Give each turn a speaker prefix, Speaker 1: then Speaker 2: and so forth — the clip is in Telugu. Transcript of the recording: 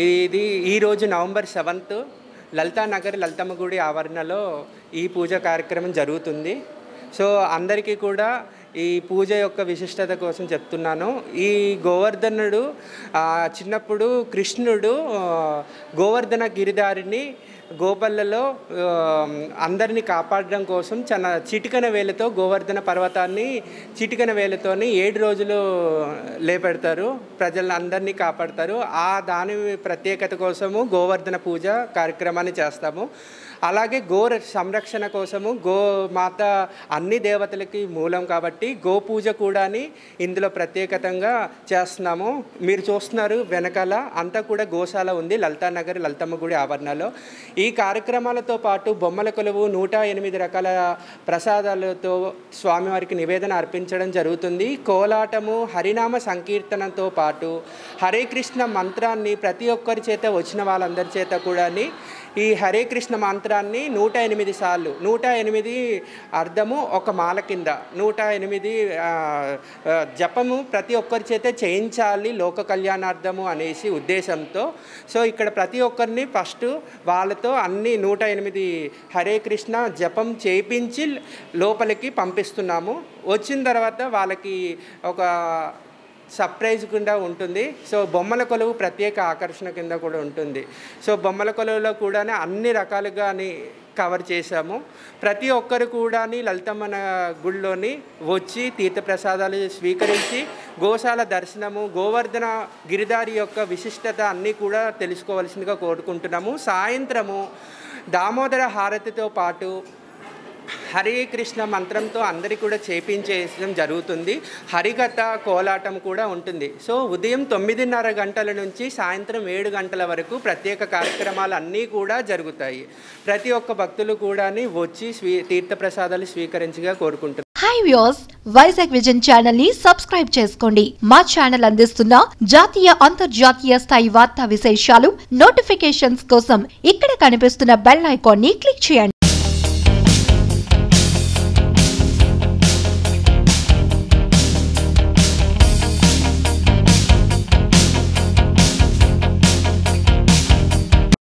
Speaker 1: ఇది ఈరోజు నవంబర్ 7 లలితానగర్ లలితమ్మ గుడి ఆవరణలో ఈ పూజ కార్యక్రమం జరుగుతుంది. సో అందరికీ కూడా ఈ పూజ యొక్క విశిష్టత కోసం చెప్తున్నాను. ఈ గోవర్ధనుడు చిన్నప్పుడు కృష్ణుడు గోవర్ధన గిరిదారిని గోపల్లలో అందరినీ కాపాడడం కోసం చిటికన వేలతో గోవర్ధన పర్వతాన్ని చిటికన వేలతోని 7 రోజులు లేపెడతారు, ప్రజలను అందరినీ కాపాడతారు. దాని ప్రత్యేకత కోసము గోవర్ధన పూజ కార్యక్రమాన్ని చేస్తాము. అలాగే సంరక్షణ కోసము గోమాత అన్ని దేవతలకి మూలం కాబట్టి గోపూజ కూడా ఇందులో ప్రత్యేకతంగా చేస్తున్నాము. మీరు చూస్తున్నారు వెనకాల అంతా కూడా గోశాల ఉంది లలితానగర్ లలితమ్మ గుడి ఆవరణలో. ఈ కార్యక్రమాలతో పాటు బొమ్మల కొలువు 108 రకాల ప్రసాదాలతో స్వామివారికి నివేదన అర్పించడం జరుగుతుంది. కోలాటము, హరినామ సంకీర్తనతో పాటు హరే కృష్ణ మంత్రాన్ని ప్రతి ఒక్కరి చేత వచ్చిన వాళ్ళందరి చేత కూడా ఈ హరే కృష్ణ మంత్రాన్ని 108 సార్లు 108 అర్థము ఒక మాల కింద 108 జపము ప్రతి ఒక్కరి చేత చేయించాలి లోక కళ్యాణార్థము అనేసి ఉద్దేశంతో. సో ఇక్కడ ప్రతి ఒక్కరిని ఫస్ట్ వాళ్ళతో అన్ని 108 హరే కృష్ణ జపం చేయించి లోపలికి పంపిస్తున్నాము. వచ్చిన తర్వాత వాళ్ళకి ఒక సర్ప్రైజ్ కింద ఉంటుంది. సో బొమ్మల కొలువు ప్రత్యేక ఆకర్షణ కింద కూడా ఉంటుంది. సో బొమ్మల కొలువులో కూడా అన్ని రకాలుగా కవర్ చేశాము. ప్రతి ఒక్కరు కూడా లలితమ్మ గుడిలోని వచ్చి తీర్థప్రసాదాలు స్వీకరించి గోశాల దర్శనము, గోవర్ధన గిరిదారి యొక్క విశిష్టత అన్నీ కూడా తెలుసుకోవాల్సిందిగా కోరుకుంటున్నాము. సాయంత్రము దామోదర హారతితో పాటు హరే కృష్ణ మంత్రంతో అందరికీ కూడా చేపించేయడం జరుగుతుంది. హరికథ కోలాటం కూడా ఉంటుంది. సో ఉదయం 9:30 గంటల నుంచి సాయంత్రం 7 గంటల వరకు ప్రత్యేక కార్యక్రమాలు అన్నీ కూడా జరుగుతాయి. ప్రతి ఒక్క భక్తులు కూడా వచ్చి తీర్థప్రసాదాలు స్వీకరించగా కోరుకుంటున్నారు.
Speaker 2: Hi viewers, Vizag vision channel ని సబ్స్క్రైబ్ చేసుకోండి. మా ఛానల్ అందిస్తున్న జాతీయ అంతర్జాతీయ స్థాయి వార్తా విశేషాలు నోటిఫికేషన్స్ కోసం ఇక్కడ కనిపిస్తున్న బెల్ ఐకాన్ ని క్లిక్ చేయండి.